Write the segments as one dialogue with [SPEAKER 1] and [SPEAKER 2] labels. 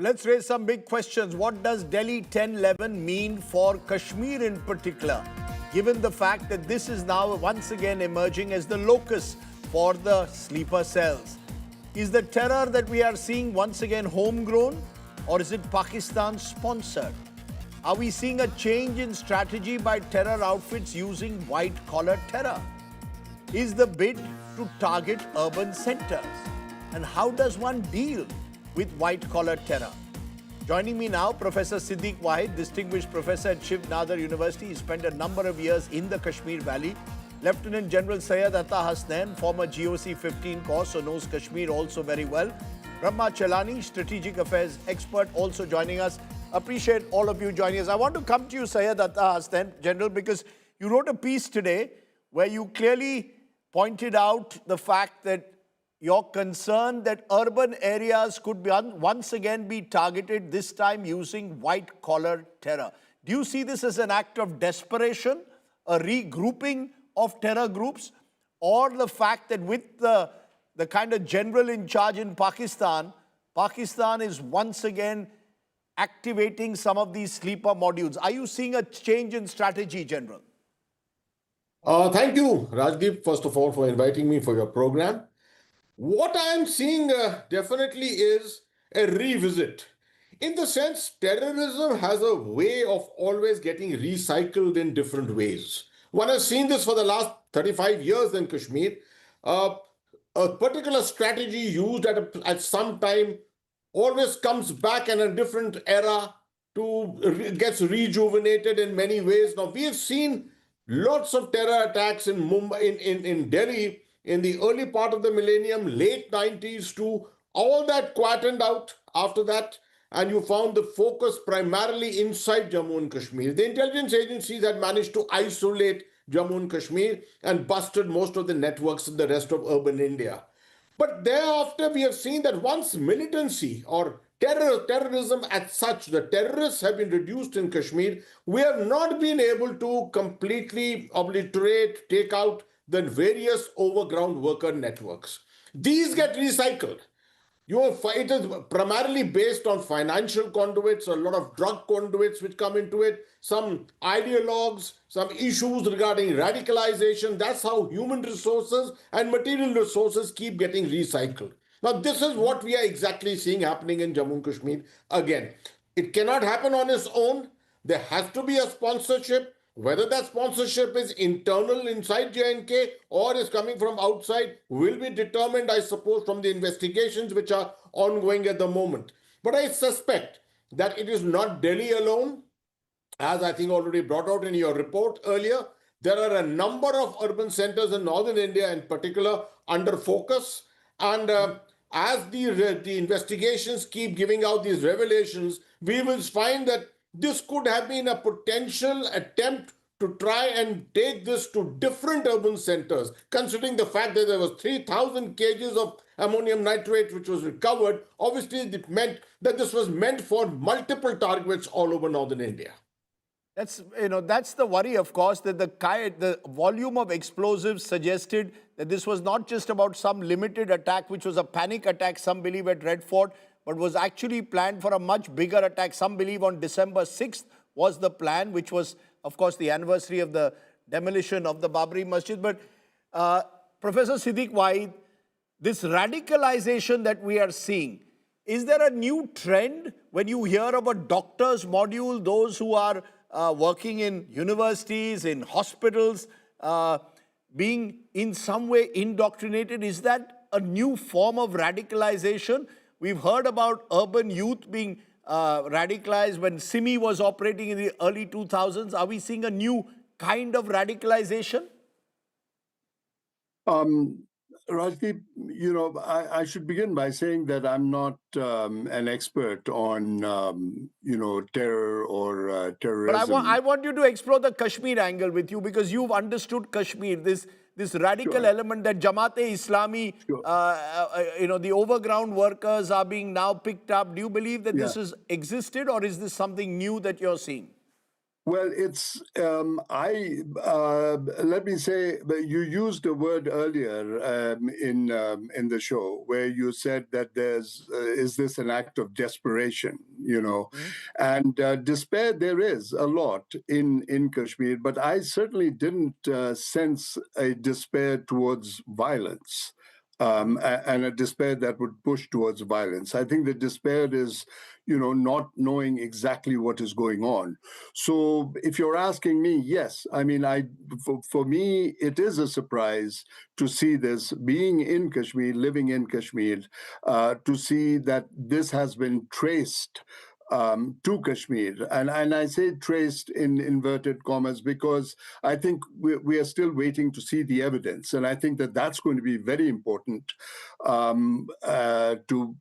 [SPEAKER 1] Let's raise some big questions. What does Delhi 1011 mean for Kashmir in particular, given the fact that this is now once again emerging as the locus for the sleeper cells? Is the terror that we are seeing once again homegrown, or is it Pakistan-sponsored? Are we seeing a change in strategy by terror outfits using white-collar terror? Is the bid to target urban centers? And how does one deal with white-collar terror? Joining me now, Professor Siddique Wahid, distinguished professor at Shiv, Nadar University. He spent a number of years in the Kashmir Valley. Lieutenant General Syed Ata Hasnain, former GOC 15 corps, so knows Kashmir also very well. Brahma Chellaney, strategic affairs expert, also joining us. Appreciate all of you joining us. I want to come to you, Syed Ata Hasnain, General, because you wrote a piece today where you clearly pointed out the fact that you're concerned that urban areas could be once again be targeted, this time using white-collar terror. Do you see this as an act of desperation, a regrouping of terror groups, or the fact that with the kind of general in charge in Pakistan, Pakistan is once again activating some of these sleeper modules? Are you seeing a change in strategy, General?
[SPEAKER 2] Thank you, Rajdeep, first of all, for inviting me for your program. What I am seeing definitely is a revisit. In the sense, terrorism has a way of always getting recycled in different ways. One has seen this for the last 35 years in Kashmir. A particular strategy used at some time always comes back in a different era gets rejuvenated in many ways. Now, we have seen lots of terror attacks in Mumbai, in Delhi, in the early part of the millennium, late 90s too. All that quietened out after that, and you found the focus primarily inside Jammu and Kashmir. The intelligence agencies had managed to isolate Jammu and Kashmir and busted most of the networks in the rest of urban India. But thereafter, we have seen that once militancy or terrorism as such, the terrorists have been reduced in Kashmir, we have not been able to completely obliterate, take out the various overground worker networks. These get recycled. It is primarily based on financial conduits, a lot of drug conduits which come into it, some ideologues, some issues regarding radicalization. That's how human resources and material resources keep getting recycled. Now, this is what we are exactly seeing happening in Jammu and Kashmir. Again, it cannot happen on its own. There has to be a sponsorship. Whether that sponsorship is internal inside J&K or is coming from outside will be determined, I suppose, from the investigations which are ongoing at the moment. But I suspect that it is not Delhi alone. As I think already brought out in your report earlier, there are a number of urban centers in northern India in particular under focus. And as the investigations keep giving out these revelations, we will find that this could have been a potential attempt to try and take this to different urban centers, considering the fact that there was 3,000 kgs of ammonium nitrate which was recovered. Obviously, it meant that this was meant for multiple targets all over northern India.
[SPEAKER 1] That's the worry, of course, that the volume of explosives suggested that this was not just about some limited attack, which was a panic attack, some believe at Red Fort, but was actually planned for a much bigger attack. Some believe on December 6th was the plan, which was, of course, the anniversary of the demolition of the Babri Masjid. But Professor Siddique Wahid, this radicalization that we are seeing, is there a new trend when you hear of a doctor's module, those who are working in universities, in hospitals, being in some way indoctrinated? Is that a new form of radicalization? We've heard about urban youth being radicalized when Simi was operating in the early 2000s. Are we seeing a new kind of radicalization?
[SPEAKER 3] Rajdeep, I should begin by saying that I'm not an expert on, terror or terrorism.
[SPEAKER 1] But I want you to explore the Kashmir angle with you, because you've understood Kashmir, this radical element that Jamaat-e-Islami, the overground workers are being now picked up. Do you believe that this has existed, or is this something new that you're seeing?
[SPEAKER 3] Well, it's let me say that you used a word earlier in the show where you said that there's is this an act of desperation, and despair there is a lot in Kashmir, but I certainly didn't sense a despair towards violence. And a despair that would push towards violence. I think the despair is, not knowing exactly what is going on. So if you're asking me, yes, I mean, for me, it is a surprise to see this, being in Kashmir, living in Kashmir, to see that this has been traced to Kashmir. And I say traced in inverted commas because I think we are still waiting to see the evidence. And I think that that's going to be very important to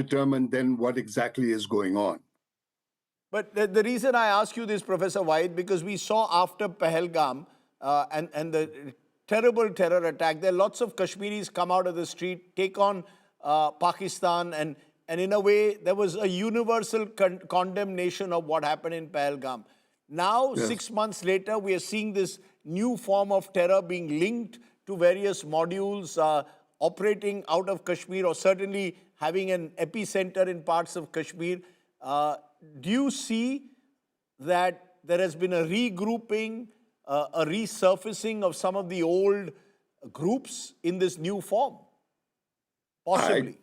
[SPEAKER 3] determine then what exactly is going on.
[SPEAKER 1] But the reason I ask you this, Professor Wahid, because we saw after Pahalgam and the terrible terror attack, there are lots of Kashmiris come out of the street, take on Pakistan, and in a way, there was a universal condemnation of what happened in Pahalgam. Now,
[SPEAKER 3] Yes.
[SPEAKER 1] 6 months later, we are seeing this new form of terror being linked to various modules operating out of Kashmir, or certainly having an epicenter in parts of Kashmir. Do you see that there has been a regrouping, a resurfacing of some of the old groups in this new form? Possibly.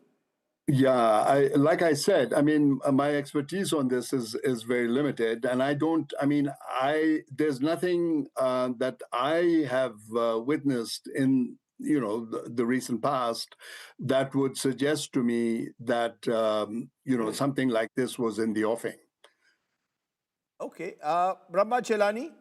[SPEAKER 3] Yeah, like I said, I mean, my expertise on this is very limited, and there's nothing that I have witnessed in the recent past that would suggest to me that something like this was in the offing.
[SPEAKER 1] Okay. Brahma Chellaney,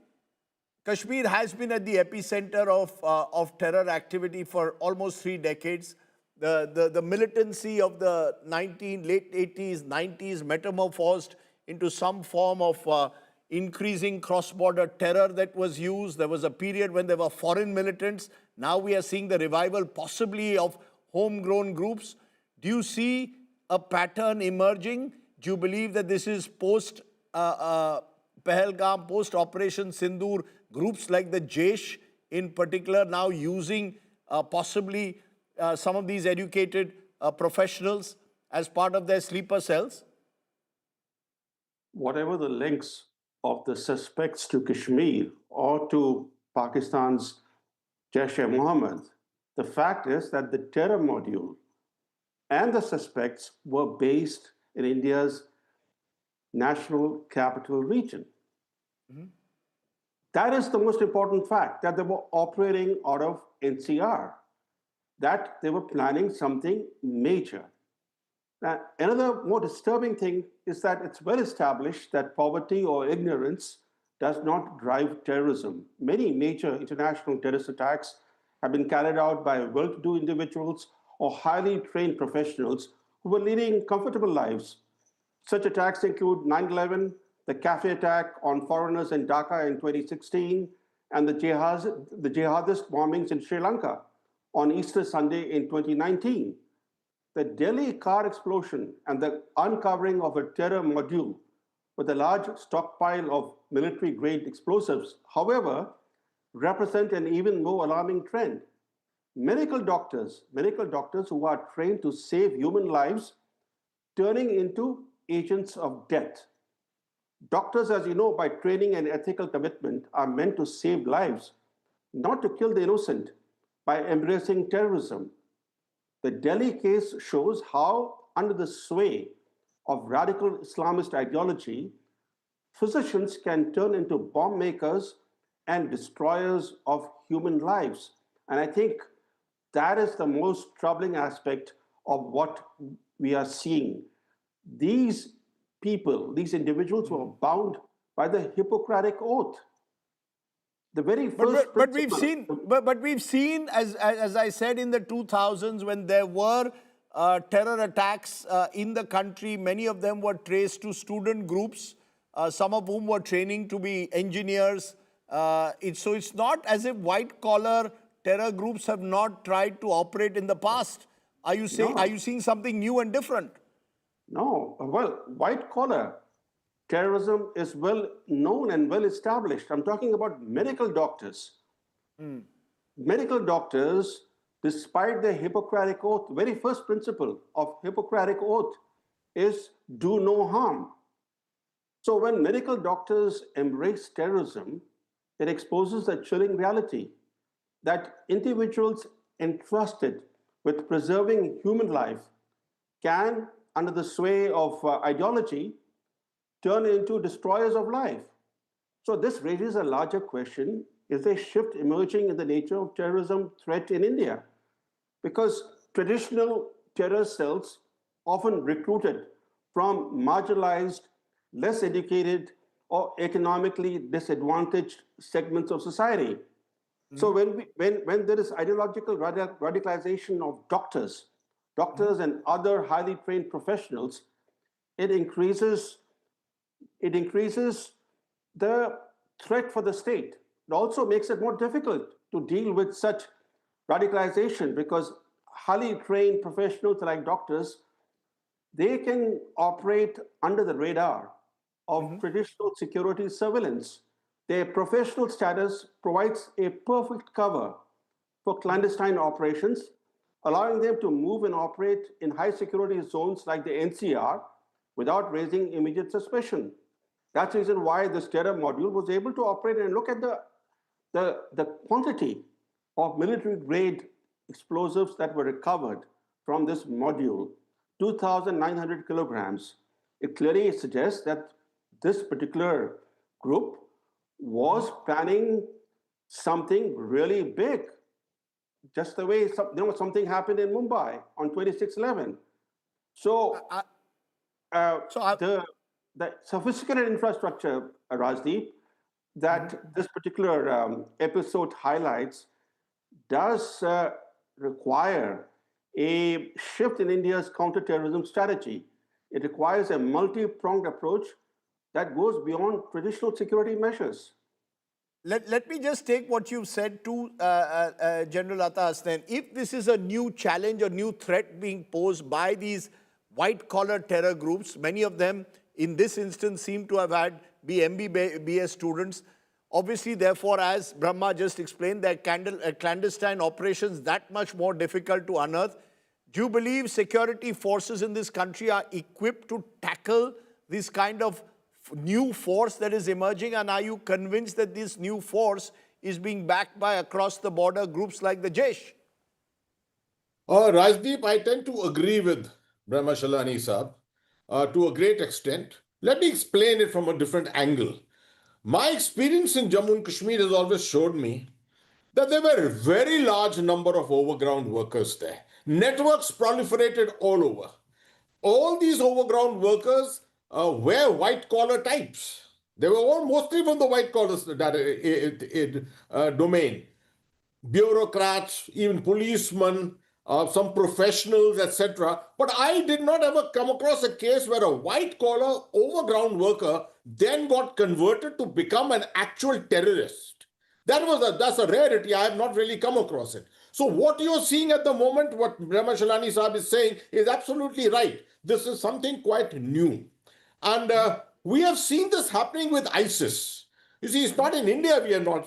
[SPEAKER 1] Kashmir has been at the epicenter of terror activity for almost 3 decades. The militancy of the late 80s, 90s metamorphosed into some form of increasing cross-border terror that was used. There was a period when there were foreign militants. Now we are seeing the revival possibly of homegrown groups. Do you see a pattern emerging? Do you believe that this is post Pahalgam, post Operation Sindur, groups like the Jaish in particular now using possibly some of these educated professionals as part of their sleeper cells?
[SPEAKER 4] Whatever the links of the suspects to Kashmir or to Pakistan's Jaish-e-Mohammad, the fact is that the terror module and the suspects were based in India's national capital region. That is the most important fact, that they were operating out of NCR, that they were planning something major. Now, another more disturbing thing is that it's well established that poverty or ignorance does not drive terrorism. Many major international terrorist attacks have been carried out by well-to-do individuals or highly trained professionals who were leading comfortable lives. Such attacks include 9/11, the cafe attack on foreigners in Dhaka in 2016, and the jihadist bombings in Sri Lanka on Easter Sunday in 2019. The Delhi car explosion and the uncovering of a terror module with a large stockpile of military-grade explosives, however, represent an even more alarming trend. Medical doctors who are trained to save human lives, turning into agents of death. Doctors, as you know, by training and ethical commitment, are meant to save lives, not to kill the innocent by embracing terrorism. The Delhi case shows how, under the sway of radical Islamist ideology, physicians can turn into bomb makers and destroyers of human lives. And I think that is the most troubling aspect of what we are seeing. These people, these individuals were bound by the Hippocratic Oath. The very first
[SPEAKER 1] But we've seen, as I said, in the 2000s, when there were terror attacks in the country, many of them were traced to student groups, some of whom were training to be engineers. So it's not as if white-collar terror groups have not tried to operate in the past. Are you seeing something new and different?
[SPEAKER 4] No, well, white collar terrorism is well known and well established. I'm talking about medical doctors. Medical doctors, despite the Hippocratic Oath, very first principle of Hippocratic Oath is do no harm. So when medical doctors embrace terrorism, it exposes a chilling reality that individuals entrusted with preserving human life can, under the sway of ideology, turn into destroyers of life. So this raises a larger question. Is there a shift emerging in the nature of terrorism threat in India? Because traditional terror cells often recruited from marginalized, less educated, or economically disadvantaged segments of society. So when there is ideological radicalization of doctors and other highly trained professionals, it increases the threat for the state. It also makes it more difficult to deal with such radicalization because highly trained professionals like doctors, they can operate under the radar of traditional security surveillance. Their professional status provides a perfect cover for clandestine operations, allowing them to move and operate in high security zones like the NCR without raising immediate suspicion. That's the reason why this terror module was able to operate and look at the quantity of military grade explosives that were recovered from this module, 2,900 kilograms. It clearly suggests that this particular group was planning something really big, just the way something happened in Mumbai on 26/11. So the sophisticated infrastructure, Rajdeep, that this particular episode highlights does require a shift in India's counter-terrorism strategy. It requires a multi-pronged approach that goes beyond traditional security measures.
[SPEAKER 1] Let me just take what you've said to General Ata Hasnain. If this is a new challenge or new threat being posed by these white-collar terror groups, many of them in this instance seem to have had MBBS students. Obviously, therefore, as Brahma just explained, their clandestine operations that much more difficult to unearth. Do you believe security forces in this country are equipped to tackle this kind of new force that is emerging? And are you convinced that this new force is being backed by across-the-border groups like the Jaish?
[SPEAKER 2] Rajdeep, I tend to agree with Brahma Chellaney Saab to a great extent. Let me explain it from a different angle. My experience in Jammu and Kashmir has always showed me that there were a very large number of overground workers there. Networks proliferated all over. All these overground workers were white-collar types. They were all mostly from the white-collar domain. Bureaucrats, even policemen, some professionals, etc. But I did not ever come across a case where a white-collar overground worker then got converted to become an actual terrorist. That's a rarity. I have not really come across it. So what you're seeing at the moment, what Brahma Chellaney Saab is saying, is absolutely right. This is something quite new. And we have seen this happening with ISIS. You see, it's not in India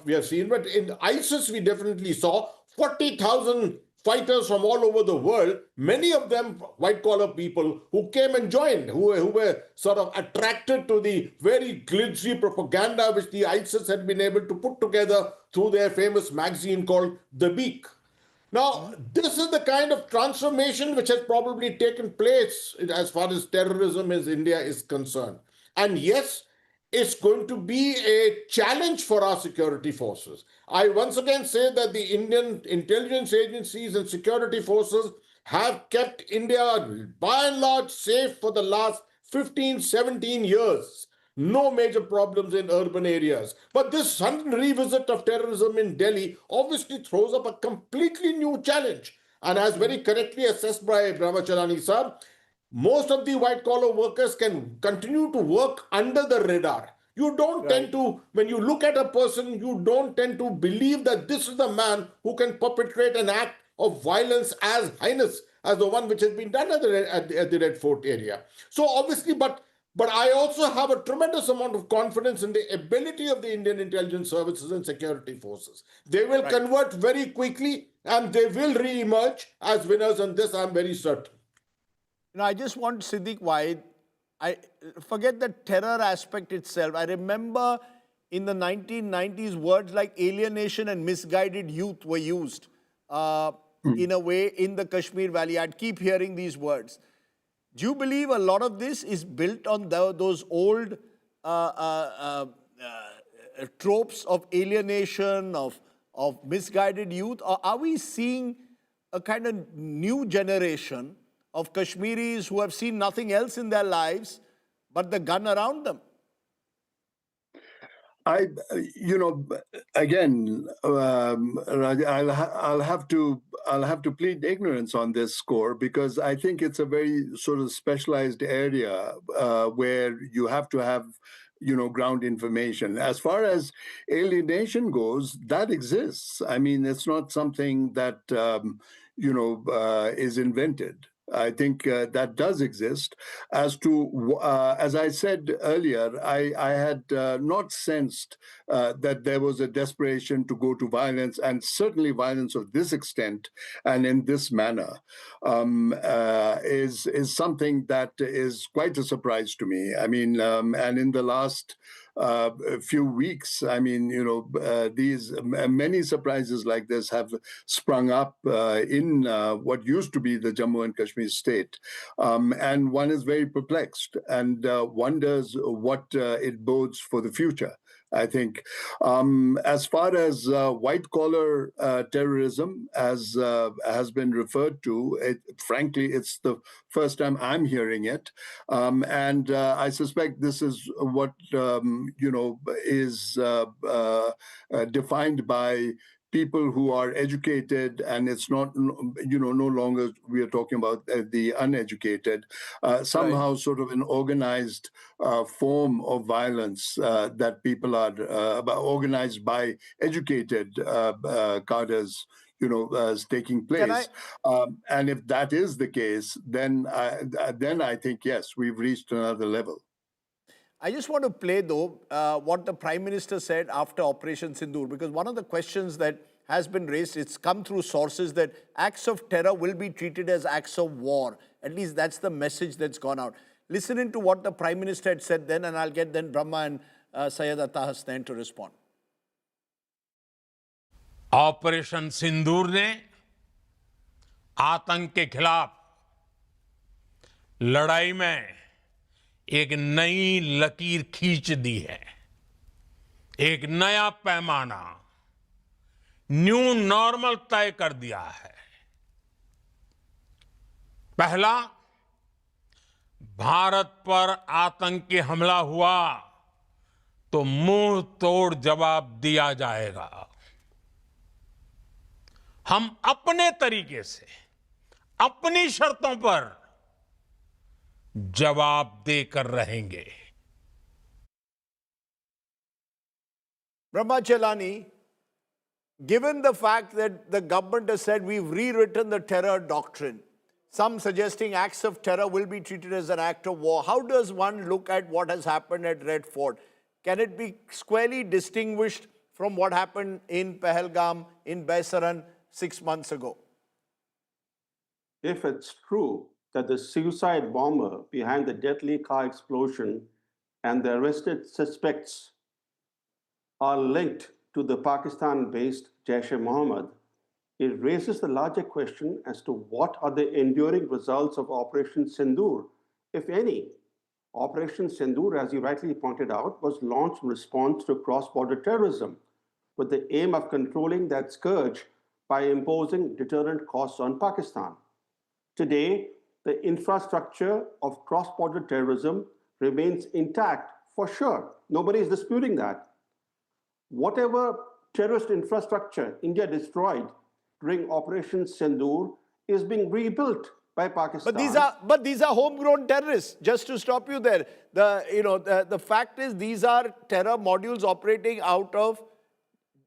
[SPEAKER 2] we have seen, but in ISIS we definitely saw 40,000 fighters from all over the world, many of them white-collar people who came and joined, who were sort of attracted to the very glitzy propaganda which the ISIS had been able to put together through their famous magazine called The Beak. Now, this is the kind of transformation which has probably taken place as far as terrorism in India is concerned. And yes, it's going to be a challenge for our security forces. I once again say that the Indian intelligence agencies and security forces have kept India by and large safe for the last 15, 17 years. No major problems in urban areas. But this sudden revisit of terrorism in Delhi obviously throws up a completely new challenge. And as very correctly assessed by Brahma Chellaney Saab, most of the white-collar workers can continue to work under the radar. You don't tend to, when you look at a person, you don't tend to believe that this is the man who can perpetrate an act of violence as heinous as the one which has been done at the Red Fort area. So obviously, but But I also have a tremendous amount of confidence in the ability of the Indian intelligence services and security forces. They will convert very quickly and they will re-emerge as winners, and this I'm very certain.
[SPEAKER 1] Now, I just want Siddique Wahid, I forget the terror aspect itself. I remember in the 1990s, words like alienation and misguided youth were used in a way in the Kashmir Valley. I'd keep hearing these words. Do you believe a lot of this is built on those old tropes of alienation, of misguided youth? Or are we seeing a kind of new generation of Kashmiris who have seen nothing else in their lives but the gun around them?
[SPEAKER 3] Again, I'll have to plead ignorance on this score, because I think it's a very sort of specialized area where you have to have ground information. As far as alienation goes, that exists. I mean, it's not something that is invented. I think that does exist. As I said earlier, I had not sensed that there was a desperation to go to violence, and certainly violence of this extent and in this manner is something that is quite a surprise to me. I mean, and in the last few weeks, I mean, these many surprises like this have sprung up in what used to be the Jammu and Kashmir state, and one is very perplexed and wonders what it bodes for the future. I think. As far as white-collar terrorism, as has been referred to, frankly, it's the first time I'm hearing it, and I suspect this is what is defined by people who are educated, and it's not, no longer we are talking about the uneducated, somehow sort of an organized form of violence that people are organized by educated cadres, taking place. And if that is the case, then I think, yes, we've reached another level.
[SPEAKER 1] I just want to play, though, what the Prime Minister said after Operation Sindur, because one of the questions that has been raised, it's come through sources that acts of terror will be treated as acts of war. At least that's the message that's gone out. Listening to what the Prime Minister had said then, and I'll get then Brahma and Syed Ata Hasnain to respond.
[SPEAKER 5] Operation Sindoor ने आतंक के खिलाफ लड़ाई में एक नई लकीर खींच दी है, एक नया पैमाना, न्यू नॉर्मल तय कर दिया है। पहला, भारत पर आतंकी हमला हुआ तो मुंह तोड़ जवाब दिया जाएगा। हम अपने तरीके से, अपनी शर्तों पर जवाब देकर रहेंगे।
[SPEAKER 1] Brahma Chellaney, given the fact that the government has said we've rewritten the terror doctrine, some suggesting acts of terror will be treated as an act of war, how does one look at what has happened at Red Fort? Can it be squarely distinguished from what happened in Pahalgam, in Baisaran 6 months ago?
[SPEAKER 4] If it's true that the suicide bomber behind the deadly car explosion and the arrested suspects are linked to the Pakistan-based Jaish-e-Mohammad, it raises the larger question as to what are the enduring results of Operation Sindur, if any. Operation Sindur, as you rightly pointed out, was launched in response to cross-border terrorism with the aim of controlling that scourge by imposing deterrent costs on Pakistan. Today, the infrastructure of cross-border terrorism remains intact, for sure. Nobody is disputing that. Whatever terrorist infrastructure India destroyed during Operation Sindur is being rebuilt by Pakistan.
[SPEAKER 1] But these are homegrown terrorists. Just to stop you there, the fact is these are terror modules operating out of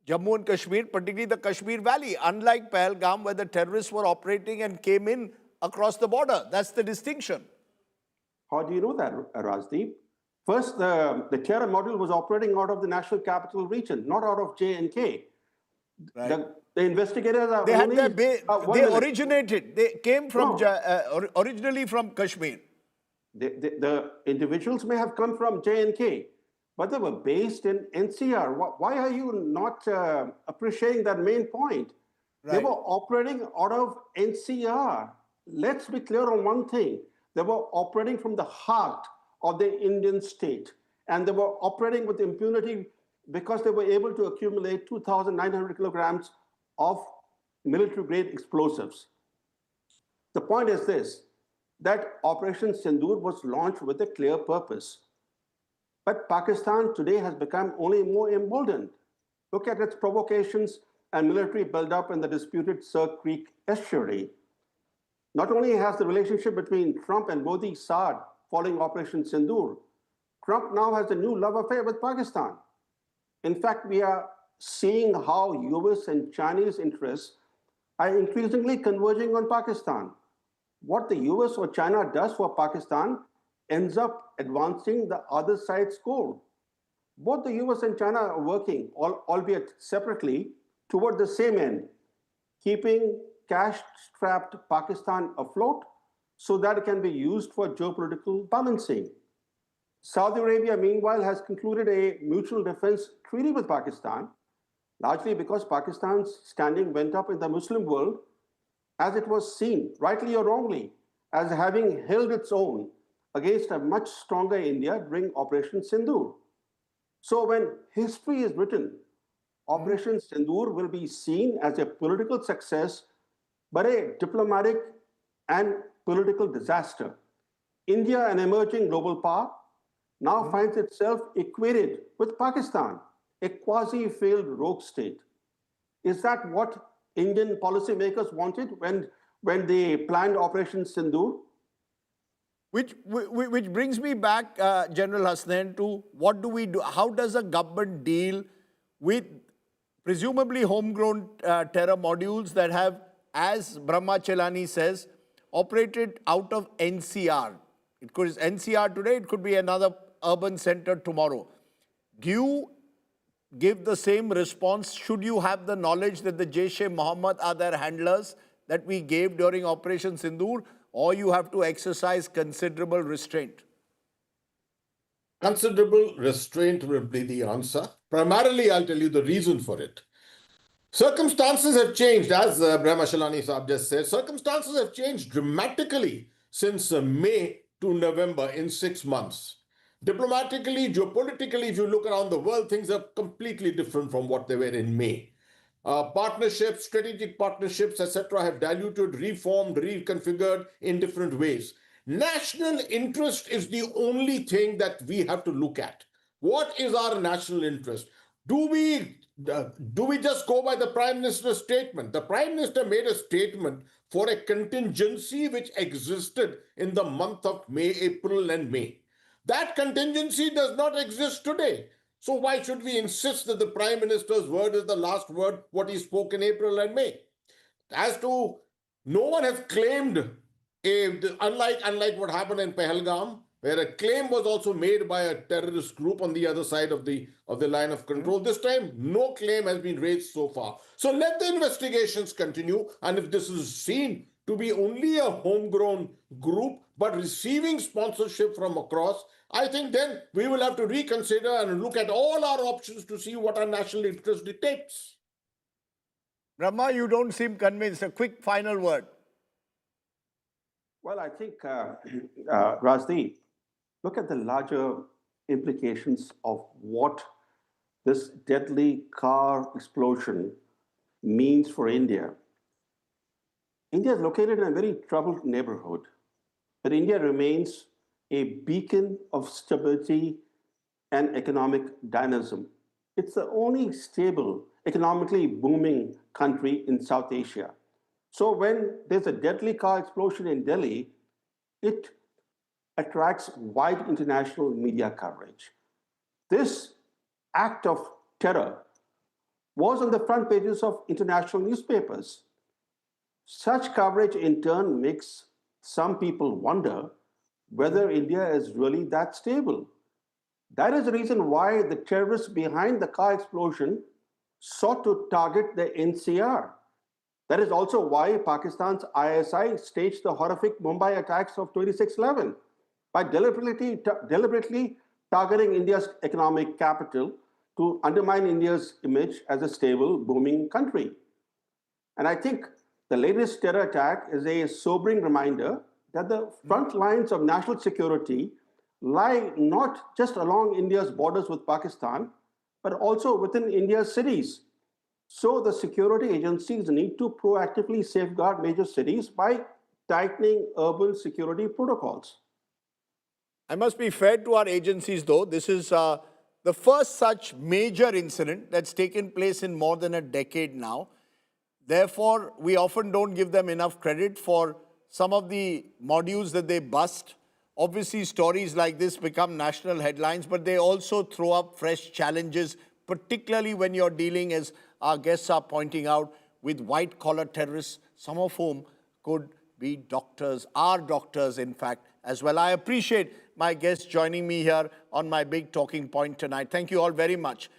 [SPEAKER 1] Jammu and Kashmir, particularly the Kashmir Valley, unlike Pahalgam, where the terrorists were operating and came in across the border. That's the distinction.
[SPEAKER 4] How do you know that, Rajdeep? First, the terror module was operating out of the National Capital Region, not out of J&K.
[SPEAKER 1] Right.
[SPEAKER 4] The investigators are
[SPEAKER 1] They had
[SPEAKER 4] only...
[SPEAKER 1] their
[SPEAKER 4] one
[SPEAKER 1] they
[SPEAKER 4] minute.
[SPEAKER 1] originated. They came from
[SPEAKER 4] No.
[SPEAKER 1] originally from Kashmir.
[SPEAKER 4] The individuals may have come from J&K, but they were based in NCR. Why are you not appreciating that main point? They
[SPEAKER 1] Right.
[SPEAKER 4] were operating out of NCR. Let's be clear on one thing. They were operating from the heart of the Indian state, and they were operating with impunity because they were able to accumulate 2,900 kilograms of military-grade explosives. The point is this, that Operation Sindur was launched with a clear purpose. But Pakistan today has become only more emboldened. Look at its provocations and military buildup in the disputed Sir Creek estuary. Not only has the relationship between Trump and Modi soured following Operation Sindur, Trump now has a new love affair with Pakistan. In fact, we are seeing how US and Chinese interests are increasingly converging on Pakistan. What the US or China does for Pakistan ends up advancing the other side's goal. Both the US and China are working, albeit separately, toward the same end, keeping cash-strapped Pakistan afloat so that it can be used for geopolitical balancing. Saudi Arabia, meanwhile, has concluded a mutual defense treaty with Pakistan, largely because Pakistan's standing went up in the Muslim world as it was seen, rightly or wrongly, as having held its own against a much stronger India during Operation Sindur. So when history is written, Operation Sindur will be seen as a political success, but a diplomatic and political disaster. India, an emerging global power, now finds itself equated with Pakistan, a quasi-failed rogue state. Is that what Indian policymakers wanted when they planned Operation Sindur?
[SPEAKER 1] Which brings me back, General Hasnain, to what do we do? How does a government deal with presumably homegrown terror modules that have, as Brahma Chellaney says, operated out of NCR? It could be NCR today, it could be another urban center tomorrow. Do you give the same response? Should you have the knowledge that the Jaish-e-Mohammad are their handlers that we gave during Operation Sindur, or you have to exercise considerable restraint?
[SPEAKER 2] Considerable restraint will be the answer. Primarily, I'll tell you the reason for it. Circumstances have changed, as Brahma Chellaney Saab just said. Circumstances have changed dramatically since May to November in 6 months. Diplomatically, geopolitically, if you look around the world, things are completely different from what they were in May. Partnerships, strategic partnerships, etc., have diluted, reformed, reconfigured in different ways. National interest is the only thing that we have to look at. What is our national interest? Do we just go by the Prime Minister's statement? The Prime Minister made a statement for a contingency which existed in the month of May, April and May. That contingency does not exist today. So why should we insist that the Prime Minister's word is the last word, what he spoke in April and May? As to, no one has claimed, unlike what happened in Pahalgam, where a claim was also made by a terrorist group on the other side of the line of control. This time, no claim has been raised so far. So let the investigations continue, and if this is seen to be only a homegrown group, but receiving sponsorship from across, I think then we will have to reconsider and look at all our options to see what our national interest dictates.
[SPEAKER 1] Brahma, you don't seem convinced. A quick final word.
[SPEAKER 4] Well, I think, Rajdeep, look at the larger implications of what this deadly car explosion means for India. India is located in a very troubled neighborhood, but India remains a beacon of stability and economic dynamism. It's the only stable, economically booming country in South Asia. So when there's a deadly car explosion in Delhi, it attracts wide international media coverage. This act of terror was on the front pages of international newspapers. Such coverage in turn makes some people wonder whether India is really that stable. That is the reason why the terrorists behind the car explosion sought to target the NCR. That is also why Pakistan's ISI staged the horrific Mumbai attacks of 26/11 by deliberately targeting India's economic capital to undermine India's image as a stable, booming country. And I think the latest terror attack is a sobering reminder that the front lines of national security lie not just along India's borders with Pakistan, but also within India's cities. So the security agencies need to proactively safeguard major cities by tightening urban security protocols.
[SPEAKER 1] I must be fair to our agencies, though. This is the first such major incident that's taken place in more than a decade now. Therefore, we often don't give them enough credit for some of the modules that they bust. Obviously, stories like this become national headlines, but they also throw up fresh challenges, particularly when you're dealing, as our guests are pointing out, with white-collar terrorists, some of whom could be doctors, are doctors, in fact, as well. I appreciate my guests joining me here on my big talking point tonight. Thank you all very much.